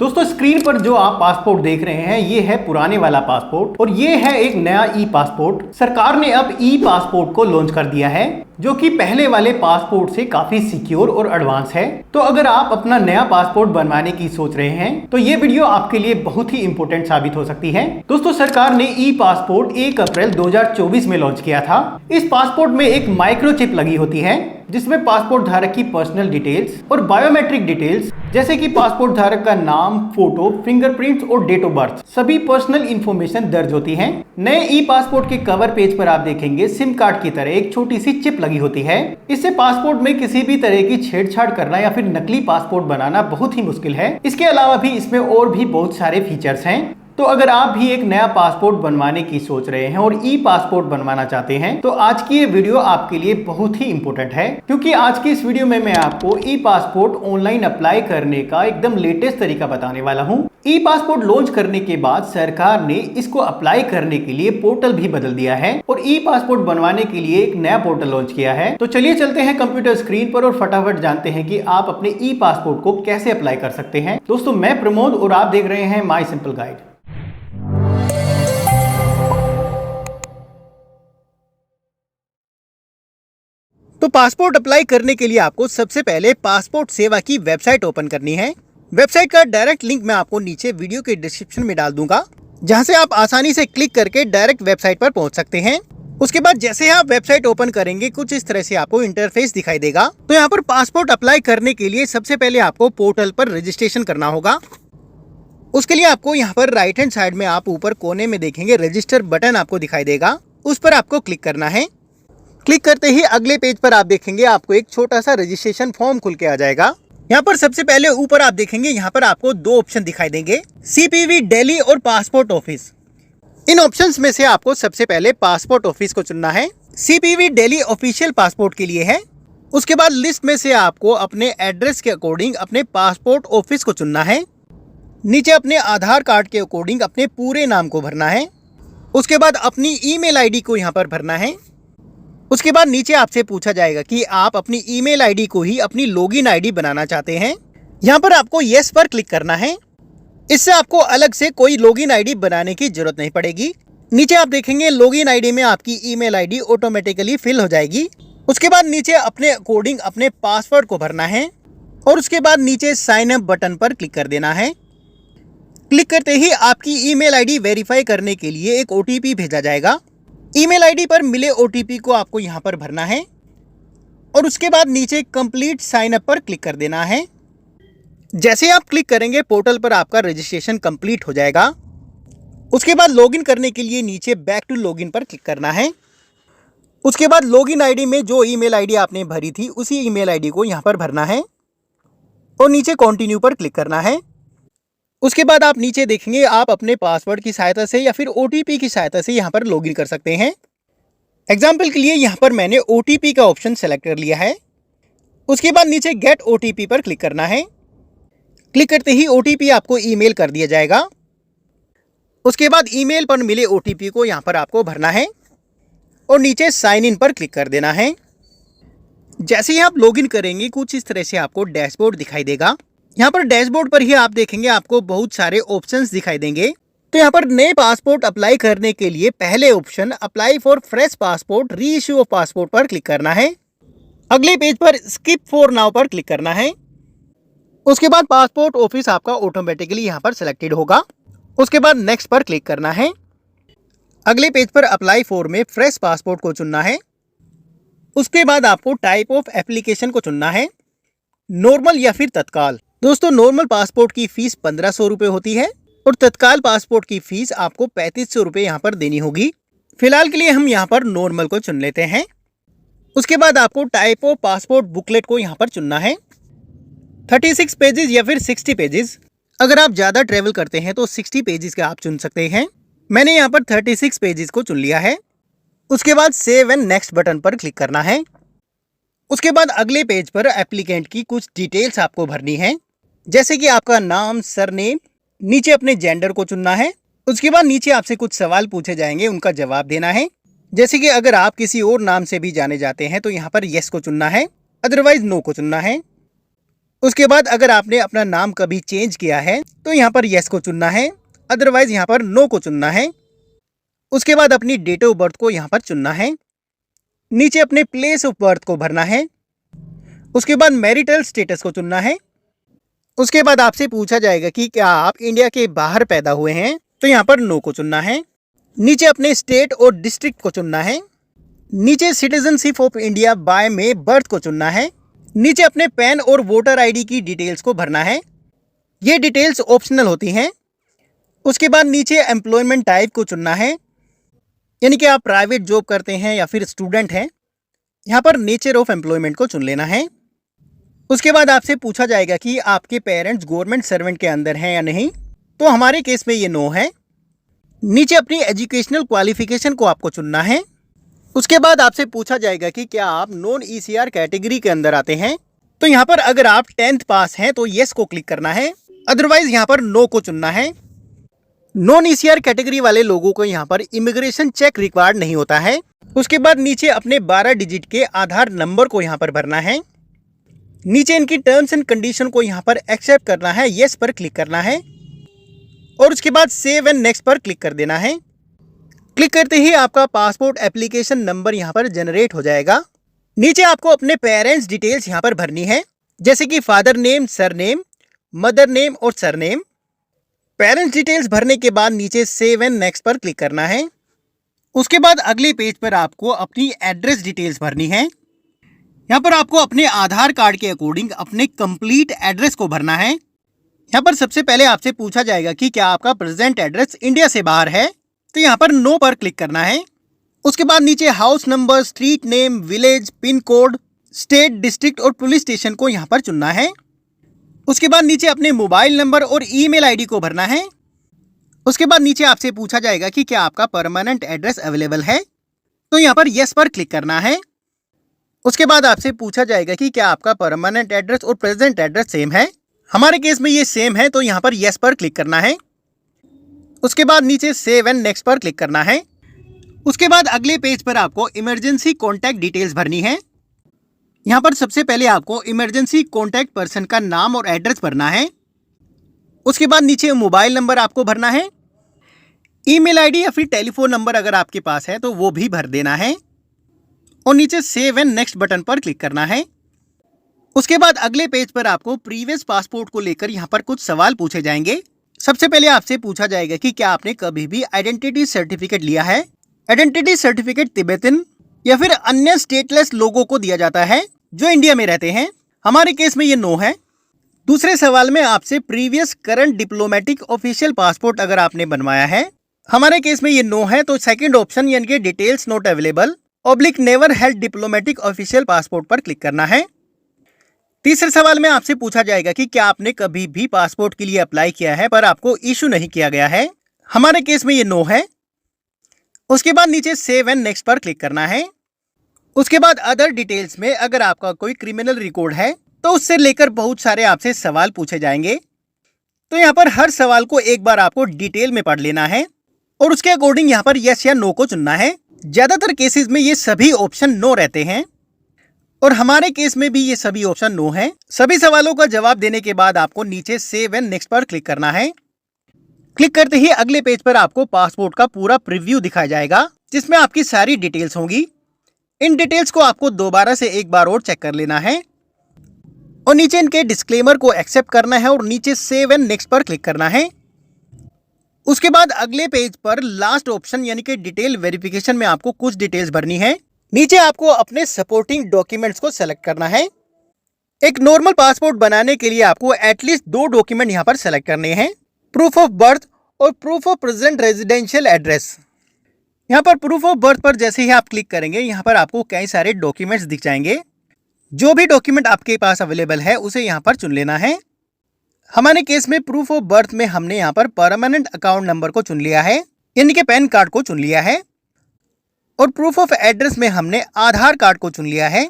दोस्तों स्क्रीन पर जो आप पासपोर्ट देख रहे हैं ये है पुराने वाला पासपोर्ट और ये है एक नया ई पासपोर्ट। सरकार ने अब ई पासपोर्ट को लॉन्च कर दिया है जो कि पहले वाले पासपोर्ट से काफी सिक्योर और एडवांस है। तो अगर आप अपना नया पासपोर्ट बनवाने की सोच रहे हैं तो ये वीडियो आपके लिए बहुत ही इंपॉर्टेंट साबित हो सकती है। दोस्तों सरकार ने ई पासपोर्ट 1 अप्रैल 2024 में लॉन्च किया था। इस पासपोर्ट में एक माइक्रोचिप लगी होती है जिसमें पासपोर्ट धारक की पर्सनल डिटेल्स और बायोमेट्रिक डिटेल्स जैसे कि पासपोर्ट धारक का नाम, फोटो, फिंगरप्रिंट्स और डेट ऑफ बर्थ सभी पर्सनल इंफॉर्मेशन दर्ज होती हैं। नए ई पासपोर्ट के कवर पेज पर आप देखेंगे सिम कार्ड की तरह एक छोटी सी चिप लगी होती है। इससे पासपोर्ट में किसी भी तरह की छेड़छाड़ करना या फिर नकली पासपोर्ट बनाना बहुत ही मुश्किल है। इसके अलावा भी इसमें और भी बहुत सारे फीचर्स हैं। तो अगर आप भी एक नया पासपोर्ट बनवाने की सोच रहे हैं और ई पासपोर्ट बनवाना चाहते हैं तो आज की ये वीडियो आपके लिए बहुत ही इंपॉर्टेंट है, क्योंकि आज की इस वीडियो में मैं आपको ई पासपोर्ट ऑनलाइन अप्लाई करने का एकदम लेटेस्ट तरीका बताने वाला हूं। ई पासपोर्ट लॉन्च करने के बाद सरकार ने इसको अप्लाई करने के लिए पोर्टल भी बदल दिया है और ई पासपोर्ट बनवाने के लिए एक नया पोर्टल लॉन्च किया है। तो चलिए चलते हैं कंप्यूटर स्क्रीन पर और फटाफट जानते हैं कि आप अपने ई पासपोर्ट को कैसे अप्लाई कर सकते हैं। दोस्तों मैं प्रमोद और आप देख रहे हैं माई सिंपल गाइड। तो पासपोर्ट अप्लाई करने के लिए आपको सबसे पहले पासपोर्ट सेवा की वेबसाइट ओपन करनी है। वेबसाइट का डायरेक्ट लिंक मैं आपको नीचे वीडियो के डिस्क्रिप्शन में डाल दूंगा, जहां से आप आसानी से क्लिक करके डायरेक्ट वेबसाइट पर पहुंच सकते हैं। उसके बाद जैसे आप वेबसाइट ओपन करेंगे कुछ इस तरह से आपको इंटरफेस दिखाई देगा। तो यहाँ पर पासपोर्ट अप्लाई करने के लिए सबसे पहले आपको पोर्टल पर रजिस्ट्रेशन करना होगा। उसके लिए आपको यहाँ पर राइट हैंड साइड में आप ऊपर कोने में देखेंगे रजिस्टर बटन आपको दिखाई देगा, उस पर आपको क्लिक करना है। क्लिक करते ही अगले पेज पर आप देखेंगे आपको एक छोटा सा रजिस्ट्रेशन फॉर्म खुल के आ जाएगा। यहाँ पर सबसे पहले ऊपर आप देखेंगे यहाँ पर आपको दो ऑप्शन दिखाई देंगे, CPV दिल्ली और पासपोर्ट ऑफिस। इन ऑप्शंस में से आपको सबसे पहले पासपोर्ट ऑफिस को चुनना है। CPV दिल्ली ऑफिशियल पासपोर्ट के लिए है। उसके बाद लिस्ट में से आपको अपने एड्रेस के अकॉर्डिंग अपने पासपोर्ट ऑफिस को चुनना है। नीचे अपने आधार कार्ड के अकॉर्डिंग अपने पूरे नाम को भरना है। उसके बाद अपनी ईमेल आईडी को यहाँ पर भरना है। उसके बाद नीचे आपसे पूछा जाएगा कि आप अपनी ईमेल आईडी को ही अपनी लॉगिन आईडी बनाना चाहते हैं। यहाँ पर आपको यस पर क्लिक करना है। इससे आपको अलग से कोई लॉगिन आईडी बनाने की जरूरत नहीं पड़ेगी। नीचे आप देखेंगे लॉगिन आईडी में आपकी ईमेल आईडी ऑटोमेटिकली फिल हो जाएगी। उसके बाद नीचे अपने अकॉर्डिंग अपने पासवर्ड को भरना है और उसके बाद नीचे साइन अप बटन पर क्लिक कर देना है। क्लिक करते ही आपकी ईमेल आईडी वेरीफाई करने के लिए एक OTP भेजा जाएगा। ईमेल आईडी पर मिले OTP को आपको यहाँ पर भरना है और उसके बाद नीचे कंप्लीट साइन अप पर क्लिक कर देना है। जैसे आप क्लिक करेंगे पोर्टल पर आपका रजिस्ट्रेशन कंप्लीट हो जाएगा। उसके बाद लॉगिन करने के लिए नीचे बैक टू लॉगिन पर क्लिक करना है। उसके बाद लॉगिन आईडी में जो ईमेल आईडी आपने भरी थी उसी ईमेल आईडी को यहाँ पर भरना है और नीचे कंटिन्यू पर क्लिक करना है। उसके बाद आप नीचे देखेंगे आप अपने पासवर्ड की सहायता से या फिर OTP की सहायता से यहाँ पर लॉगिन कर सकते हैं। एग्जाम्पल के लिए यहाँ पर मैंने OTP का ऑप्शन सेलेक्ट कर लिया है। उसके बाद नीचे गेट OTP पर क्लिक करना है। क्लिक करते ही OTP आपको ईमेल कर दिया जाएगा। उसके बाद ईमेल पर मिले OTP को यहाँ पर आपको भरना है और नीचे साइन इन पर क्लिक कर देना है। जैसे ही आप लॉगिन करेंगे कुछ इस तरह से आपको डैशबोर्ड दिखाई देगा। यहाँ पर डैशबोर्ड पर ही आप देखेंगे आपको बहुत सारे ऑप्शंस दिखाई देंगे। तो यहाँ पर नए पासपोर्ट अप्लाई करने के लिए पहले option apply for fresh passport री इश्यू ऑफ पासपोर्ट पर क्लिक करना है। अगले पेज पर स्किप फॉर नाउ पर क्लिक करना है। उसके बाद पासपोर्ट ऑफिस आपका ऑटोमेटिकली यहाँ पर सिलेक्टेड होगा। उसके बाद नेक्स्ट पर क्लिक करना है। अगले पेज पर अप्लाई फॉर में फ्रेश पासपोर्ट को चुनना है। उसके बाद आपको टाइप ऑफ एप्लीकेशन को चुनना है, नॉर्मल या फिर तत्काल। दोस्तों नॉर्मल पासपोर्ट की फीस 1500 रुपये होती है और तत्काल पासपोर्ट की फीस आपको 3500 रुपये यहाँ पर देनी होगी। फिलहाल के लिए हम यहाँ पर नॉर्मल को चुन लेते हैं। उसके बाद आपको टाइप ऑफ पासपोर्ट बुकलेट को यहाँ पर चुनना है, 36 पेजेस या फिर 60 पेजेस। अगर आप ज़्यादा ट्रेवल करते हैं तो 60 पेजेस का आप चुन सकते हैं। मैंने यहाँ पर 36 पेजेस को चुन लिया है। उसके बाद सेव एंड नेक्स्ट बटन पर क्लिक करना है। उसके बाद अगले पेज पर एप्लीकेंट की कुछ डिटेल्स आपको भरनी है, जैसे कि आपका नाम, सरनेम, नीचे अपने जेंडर को चुनना है। उसके बाद नीचे आपसे कुछ सवाल पूछे जाएंगे, उनका जवाब देना है। जैसे कि अगर आप किसी और नाम से भी जाने जाते हैं तो यहाँ पर यस को चुनना है, अदरवाइज नो को चुनना है। उसके बाद अगर आपने अपना नाम कभी चेंज किया है तो यहाँ पर यस को चुनना है, अदरवाइज यहाँ पर नो को चुनना है। उसके बाद अपनी डेट ऑफ बर्थ को यहाँ पर चुनना है। नीचे अपने प्लेस ऑफ बर्थ को भरना है। उसके बाद मैरिटल स्टेटस को चुनना है। उसके बाद आपसे पूछा जाएगा कि क्या आप इंडिया के बाहर पैदा हुए हैं, तो यहाँ पर नो को चुनना है। नीचे अपने स्टेट और डिस्ट्रिक्ट को चुनना है। नीचे सिटीजनशिप ऑफ इंडिया बाय में बर्थ को चुनना है। नीचे अपने पैन और वोटर आईडी की डिटेल्स को भरना है। ये डिटेल्स ऑप्शनल होती हैं। उसके बाद नीचे एम्प्लॉयमेंट टाइप को चुनना है, यानी कि आप प्राइवेट जॉब करते हैं या फिर स्टूडेंट हैं। यहाँ पर नेचर ऑफ एम्प्लॉयमेंट को चुन लेना है। उसके बाद आपसे पूछा जाएगा कि आपके पेरेंट्स गवर्नमेंट सर्वेंट के अंदर हैं या नहीं, तो हमारे केस में ये नो है। नीचे अपनी एजुकेशनल क्वालिफिकेशन को आपको चुनना है। उसके बाद आपसे पूछा जाएगा कि क्या आप नॉन ईसीआर कैटेगरी के अंदर आते हैं, तो यहाँ पर अगर आप 10th पास हैं तो येस को क्लिक करना है, अदरवाइज यहाँ पर नो को चुनना है। नॉन ईसीआर कैटेगरी वाले लोगों को यहाँ पर इमिग्रेशन चेक रिक्वायर्ड नहीं होता है। उसके बाद नीचे अपने 12 डिजिट के आधार नंबर को यहाँ पर भरना है। नीचे इनकी टर्म्स एंड कंडीशन को यहाँ पर एक्सेप्ट करना है, येस पर क्लिक करना है और उसके बाद सेव एंड नेक्स्ट पर क्लिक कर देना है। क्लिक करते ही आपका पासपोर्ट एप्लीकेशन नंबर यहाँ पर जनरेट हो जाएगा। नीचे आपको अपने पेरेंट्स डिटेल्स यहाँ पर भरनी है, जैसे कि father name, surname, mother name और सरनेम। पेरेंट्स डिटेल्स भरने के बाद नीचे सेव एंड नेक्स्ट पर क्लिक करना है। उसके बाद अगले पेज पर आपको अपनी एड्रेस डिटेल्स भरनी है। यहाँ पर आपको अपने आधार कार्ड के अकॉर्डिंग अपने कंप्लीट एड्रेस को भरना है। यहाँ पर सबसे पहले आपसे पूछा जाएगा कि क्या आपका प्रेजेंट एड्रेस इंडिया से बाहर है, तो यहाँ पर नो पर क्लिक करना है। उसके बाद नीचे house number, street name, village, pin code, state, district और पुलिस स्टेशन को यहाँ पर चुनना है। उसके बाद नीचे अपने मोबाइल नंबर और ईमेल आईडी को भरना है। उसके बाद नीचे आपसे पूछा जाएगा कि क्या आपका परमानेंट एड्रेस अवेलेबल है, तो यहाँ पर यस पर क्लिक करना है। उसके बाद आपसे पूछा जाएगा कि क्या आपका परमानेंट एड्रेस और प्रेजेंट एड्रेस सेम है। हमारे केस में ये सेम है, तो यहाँ पर यस पर क्लिक करना है। उसके बाद नीचे सेव एंड नेक्स्ट पर क्लिक करना है। उसके बाद अगले पेज पर आपको इमरजेंसी कॉन्टैक्ट डिटेल्स भरनी है। यहाँ पर सबसे पहले आपको इमरजेंसी कॉन्टैक्ट पर्सन का नाम और एड्रेस भरना है। उसके बाद नीचे मोबाइल नंबर आपको भरना है। ईमेल आईडी या फिर टेलीफोन नंबर अगर आपके पास है तो वो भी भर देना है और नीचे सेव एंड नेक्स्ट बटन पर क्लिक करना है। उसके बाद अगले पेज पर आपको प्रीवियस पासपोर्ट को लेकर यहाँ पर कुछ सवाल पूछे जाएंगे। सबसे पहले आपसे पूछा जाएगा कि क्या आपने कभी भी आइडेंटिटी सर्टिफिकेट लिया है। आइडेंटिटी सर्टिफिकेट तिब्बतन या फिर अन्य स्टेटलेस लोगों को दिया जाता है जो इंडिया में रहते हैं। हमारे केस में ये नो है। दूसरे सवाल में आपसे previous current diplomatic official passport अगर आपने बनवाया है, हमारे केस में ये नो है, तो सेकंड ऑप्शन यानी कि details not available oblique never held diplomatic official passport पर क्लिक करना है। तीसरे सवाल में आपसे पूछा जाएगा कि क्या आपने कभी भी पासपोर्ट के लिए अप्लाई किया है पर आपको इशू नहीं किया गया है। हमारे केस में ये नो है। उसके बाद नीचे सेव एंड नेक्स्ट पर क्लिक करना है। उसके बाद अदर डिटेल्स में अगर आपका कोई क्रिमिनल रिकॉर्ड है तो उससे लेकर बहुत सारे आपसे सवाल पूछे जाएंगे, तो यहाँ पर हर सवाल को एक बार आपको डिटेल में पढ़ लेना है और उसके अकॉर्डिंग यहाँ पर यस या नो को चुनना है। ज्यादातर केसेस में ये सभी ऑप्शन नो रहते हैं और हमारे केस में भी ये सभी ऑप्शन नो है। सभी सवालों का जवाब देने के बाद आपको नीचे सेव एंड नेक्स्ट पर क्लिक करना है। क्लिक करते ही अगले पेज पर आपको पासपोर्ट का पूरा प्रीव्यू दिखाया जाएगा, जिसमें आपकी सारी डिटेल्स होंगी। इन डिटेल्स को आपको दोबारा से एक बार और चेक कर लेना है और नीचे इनके डिस्क्लेमर को एक्सेप्ट करना है और नीचे सेव एंड नेक्स्ट पर क्लिक करना है। उसके बाद अगले पेज पर लास्ट ऑप्शन यानी कि डिटेल वेरिफिकेशन में आपको कुछ डिटेल्स भरनी है। नीचे आपको अपने सपोर्टिंग डॉक्यूमेंट्स को सेलेक्ट करना है। एक नॉर्मल पासपोर्ट बनाने के लिए आपको एटलीस्ट 2 डॉक्यूमेंट यहाँ पर सेलेक्ट करने हैं, प्रूफ ऑफ बर्थ और proof of present residential address. यहाँ पर प्रूफ ऑफ बर्थ पर जैसे ही आप क्लिक करेंगे यहाँ पर आपको कई सारे डॉक्यूमेंट्स दिख जाएंगे। जो भी डॉक्यूमेंट आपके पास अवेलेबल है उसे यहाँ पर चुन लेना है। हमारे केस में प्रूफ ऑफ बर्थ में हमने यहाँ पर परमानेंट अकाउंट नंबर को चुन लिया है, यानी कि पैन कार्ड को चुन लिया है और प्रूफ ऑफ एड्रेस में हमने आधार कार्ड को चुन लिया है।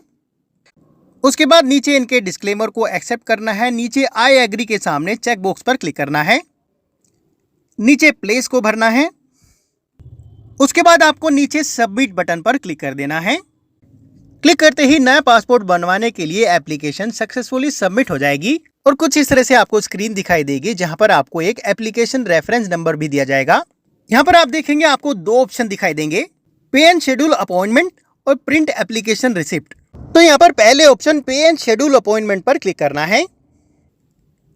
उसके बाद नीचे इनके डिस्क्लेमर को एक्सेप्ट करना है। नीचे आई एग्री के सामने चेक बॉक्स पर क्लिक करना है। नीचे प्लेस को भरना है। उसके बाद आपको नीचे सबमिट बटन पर क्लिक कर देना है। क्लिक करते ही नया पासपोर्ट बनवाने के लिए एप्लीकेशन सक्सेसफुली सबमिट हो जाएगी और कुछ इस तरह से आपको स्क्रीन दिखाई देगी, जहां पर आपको एक एप्लीकेशन रेफरेंस नंबर भी दिया जाएगा। यहाँ पर आप देखेंगे आपको दो ऑप्शन दिखाई देंगे, पे एंड शेड्यूल अपॉइंटमेंट और प्रिंट एप्लीकेशन रिसिप्ट। तो यहाँ पर पहले ऑप्शन पे एंड शेड्यूल अपॉइंटमेंट पर क्लिक करना है।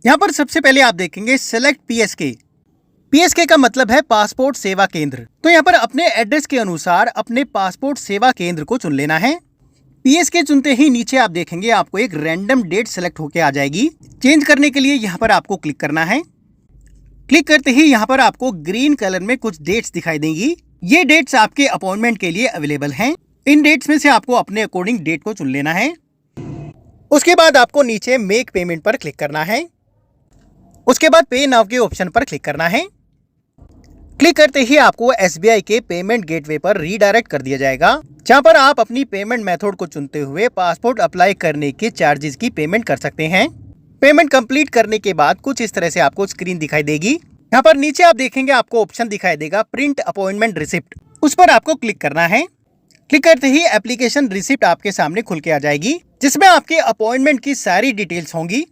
यहाँ पर सबसे पहले आप देखेंगे सेलेक्ट पीएसके। पीएसके का मतलब है पासपोर्ट सेवा केंद्र। तो यहाँ पर अपने एड्रेस के अनुसार अपने पासपोर्ट सेवा केंद्र को चुन लेना है। पीएसके चुनते ही नीचे आप देखेंगे आपको एक रैंडम डेट सेलेक्ट होकर आ जाएगी। चेंज करने के लिए यहाँ पर आपको क्लिक करना है। क्लिक करते ही यहाँ पर आपको ग्रीन कलर में कुछ डेट्स दिखाई देंगी। ये डेट्स आपके अपॉइंटमेंट के लिए अवेलेबल हैं। इन डेट्स में से आपको अपने अकॉर्डिंग डेट को चुन लेना है। उसके बाद आपको नीचे मेक पेमेंट पर क्लिक करना है। उसके बाद पे नाउ के ऑप्शन पर क्लिक करना है। क्लिक करते ही आपको एसबीआई के पेमेंट गेटवे पर रीडायरेक्ट कर दिया जाएगा, जहां पर आप अपनी पेमेंट मेथड को चुनते हुए पासपोर्ट अप्लाई करने के चार्जेस की पेमेंट कर सकते हैं। पेमेंट कंप्लीट करने के बाद कुछ इस तरह से आपको स्क्रीन दिखाई देगी। यहाँ पर नीचे आप देखेंगे आपको ऑप्शन दिखाई देगा प्रिंट अपॉइंटमेंट रिसिप्ट। उस पर आपको क्लिक करना है। क्लिक करते ही एप्लीकेशन रिसिप्ट आपके सामने खुल के आ जाएगी, जिसमें आपके अपॉइंटमेंट की सारी डिटेल्स होंगी,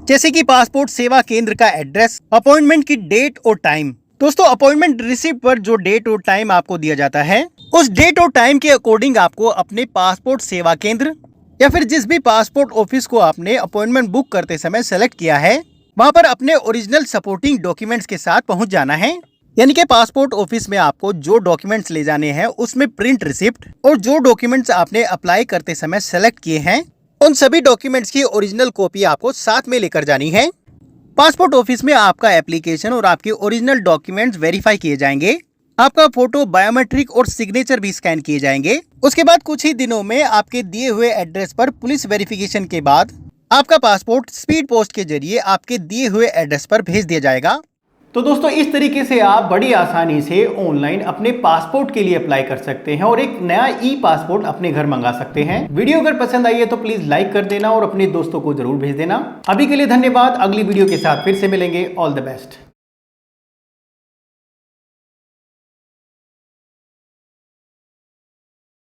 जैसे कि पासपोर्ट सेवा केंद्र का एड्रेस, अपॉइंटमेंट की डेट और टाइम। दोस्तों, अपॉइंटमेंट रिसिप्ट पर जो डेट और टाइम आपको दिया जाता है, उस डेट और टाइम के अकॉर्डिंग आपको अपने पासपोर्ट सेवा केंद्र या फिर जिस भी पासपोर्ट ऑफिस को आपने अपॉइंटमेंट बुक करते समय सेलेक्ट किया है, वहां पर अपने ओरिजिनल सपोर्टिंग डॉक्यूमेंट्स के साथ पहुंच जाना है। यानी कि पासपोर्ट ऑफिस में आपको जो डॉक्यूमेंट्स ले जाने हैं उसमें प्रिंट रिसिप्ट और जो डॉक्यूमेंट्स आपने अप्लाई करते समय सेलेक्ट किए हैं, उन सभी डॉक्यूमेंट्स की ओरिजिनल कॉपी आपको साथ में लेकर जानी है। पासपोर्ट ऑफिस में आपका एप्लीकेशन और आपके ओरिजिनल डॉक्यूमेंट्स वेरीफाई किए जाएंगे। आपका फोटो, बायोमेट्रिक और सिग्नेचर भी स्कैन किए जाएंगे। उसके बाद कुछ ही दिनों में आपके दिए हुए एड्रेस पर पुलिस वेरिफिकेशन के बाद आपका पासपोर्ट स्पीड पोस्ट के जरिए आपके दिए हुए एड्रेस पर भेज दिया जाएगा। तो दोस्तों, इस तरीके से आप बड़ी आसानी से ऑनलाइन अपने पासपोर्ट के लिए अप्लाई कर सकते हैं और एक नया ई पासपोर्ट अपने घर मंगा सकते हैं। वीडियो अगर पसंद आई है तो प्लीज लाइक कर देना और अपने दोस्तों को जरूर भेज देना। अभी के लिए धन्यवाद। अगली वीडियो के साथ फिर से मिलेंगे। All the best.